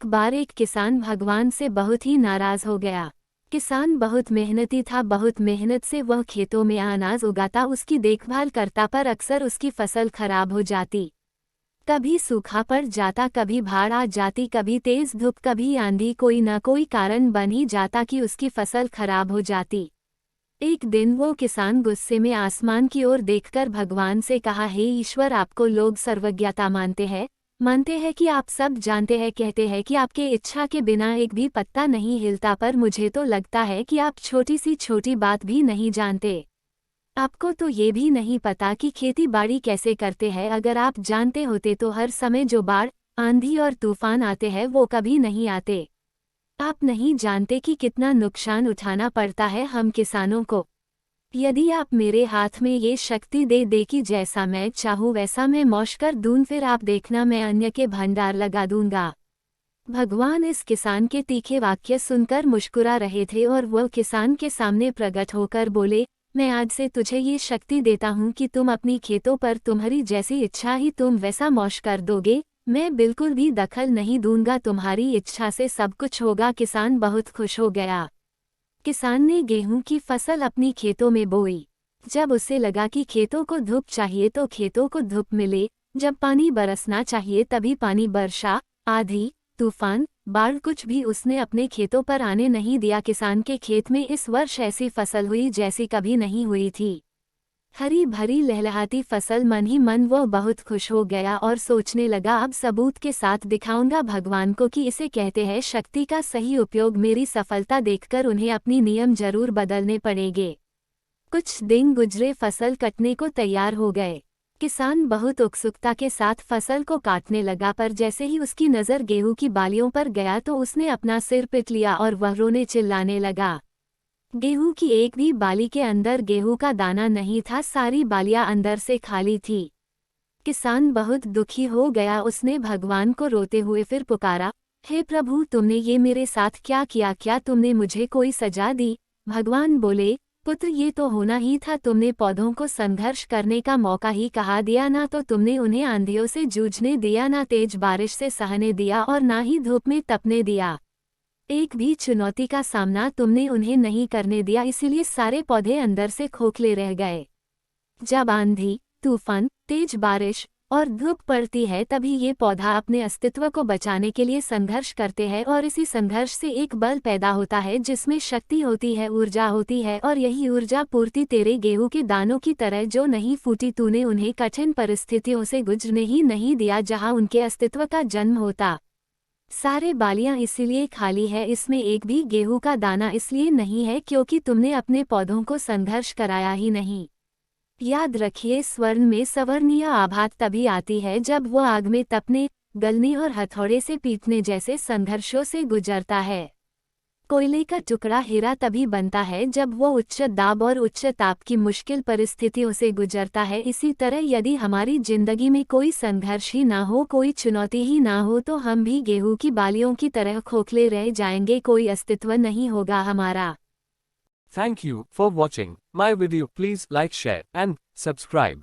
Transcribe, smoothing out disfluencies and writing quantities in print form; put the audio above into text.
एक बार एक किसान भगवान से बहुत ही नाराज हो गया। किसान बहुत मेहनती था, बहुत मेहनत से वह खेतों में अनाज उगाता, उसकी देखभाल करता, पर अक्सर उसकी फसल खराब हो जाती। कभी सूखा पड़ जाता, कभी बाढ़ आ जाती, कभी तेज धूप, कभी आंधी, कोई न कोई कारण बन ही जाता कि उसकी फसल खराब हो जाती। एक दिन वो किसान गुस्से में आसमान की ओर देखकर भगवान से कहा, हे ईश्वर, आपको लोग सर्वज्ञता मानते हैं कि आप सब जानते हैं, कहते हैं कि आपके इच्छा के बिना एक भी पत्ता नहीं हिलता, पर मुझे तो लगता है कि आप छोटी सी छोटी बात भी नहीं जानते। आपको तो ये भी नहीं पता कि खेती बाड़ी कैसे करते हैं। अगर आप जानते होते तो हर समय जो बाढ़, आंधी और तूफान आते हैं वो कभी नहीं आते। आप नहीं जानते कि कितना नुकसान उठाना पड़ता है हम किसानों को। यदि आप मेरे हाथ में ये शक्ति दे दे कि जैसा मैं चाहूँ वैसा मैं मौश कर दूं, फिर आप देखना मैं अन्य के भंडार लगा दूंगा। भगवान इस किसान के तीखे वाक्य सुनकर मुस्कुरा रहे थे और वह किसान के सामने प्रकट होकर बोले, मैं आज से तुझे ये शक्ति देता हूँ कि तुम अपनी खेतों पर तुम्हारी जैसी इच्छा ही तुम वैसा मौश कर दोगे। मैं बिल्कुल भी दखल नहीं दूंगा, तुम्हारी इच्छा से सब कुछ होगा। किसान बहुत खुश हो गया। किसान ने गेहूं की फसल अपनी खेतों में बोई। जब उसे लगा कि खेतों को धूप चाहिए तो खेतों को धूप मिले, जब पानी बरसना चाहिए तभी पानी बरसा, आंधी, तूफान, बाढ़ कुछ भी उसने अपने खेतों पर आने नहीं दिया। किसान के खेत में इस वर्ष ऐसी फसल हुई जैसी कभी नहीं हुई थी। हरी भरी लहलहाती फसल, मन ही मन वो बहुत खुश हो गया और सोचने लगा, अब सबूत के साथ दिखाऊंगा भगवान को कि इसे कहते हैं शक्ति का सही उपयोग। मेरी सफलता देखकर उन्हें अपनी नियम जरूर बदलने पड़ेंगे। कुछ दिन गुजरे, फसल कटने को तैयार हो गए। किसान बहुत उत्सुकता के साथ फसल को काटने लगा, पर जैसे ही उसकी नज़र गेहूं की बालियों पर गया तो उसने अपना सिर पीट लिया और वह रोने चिल्लाने लगा। गेहूं की एक भी बाली के अंदर गेहूं का दाना नहीं था, सारी बालियां अंदर से खाली थी। किसान बहुत दुखी हो गया। उसने भगवान को रोते हुए फिर पुकारा, हे प्रभु, तुमने ये मेरे साथ क्या किया? क्या तुमने मुझे कोई सजा दी? भगवान बोले, पुत्र, ये तो होना ही था। तुमने पौधों को संघर्ष करने का मौका ही कहा दिया, ना तो तुमने उन्हें आंधियों से जूझने दिया, ना तेज बारिश से सहने दिया और ना ही धूप में तपने दिया। एक भी चुनौती का सामना तुमने उन्हें नहीं करने दिया, इसीलिए सारे पौधे अंदर से खोखले रह गए। जब आंधी, तूफान, तेज बारिश और धूप पड़ती है तभी ये पौधा अपने अस्तित्व को बचाने के लिए संघर्ष करते हैं, और इसी संघर्ष से एक बल पैदा होता है जिसमें शक्ति होती है, ऊर्जा होती है, और यही ऊर्जा पूर्ति तेरे गेहूं के दानों की तरह जो नहीं फूटी। तूने उन्हें कठिन परिस्थितियों से गुजरने ही नहीं दिया जहां उनके अस्तित्व का जन्म होता। सारे बालियां इसीलिए खाली है, इसमें एक भी गेहूं का दाना इसलिए नहीं है क्योंकि तुमने अपने पौधों को संघर्ष कराया ही नहीं। याद रखिए, स्वर्ण में सवर्णीय आभात तभी आती है जब वो आग में तपने, गलने और हथौड़े से पीटने जैसे संघर्षों से गुजरता है। कोयले का टुकड़ा हीरा तभी बनता है जब वो उच्च दाब और उच्च ताप की मुश्किल परिस्थितियों से गुजरता है। इसी तरह यदि हमारी जिंदगी में कोई संघर्ष ही ना हो, कोई चुनौती ही ना हो, तो हम भी गेहूं की बालियों की तरह खोखले रह जाएंगे, कोई अस्तित्व नहीं होगा हमारा। Thank you for watching my video. Please like, share and subscribe.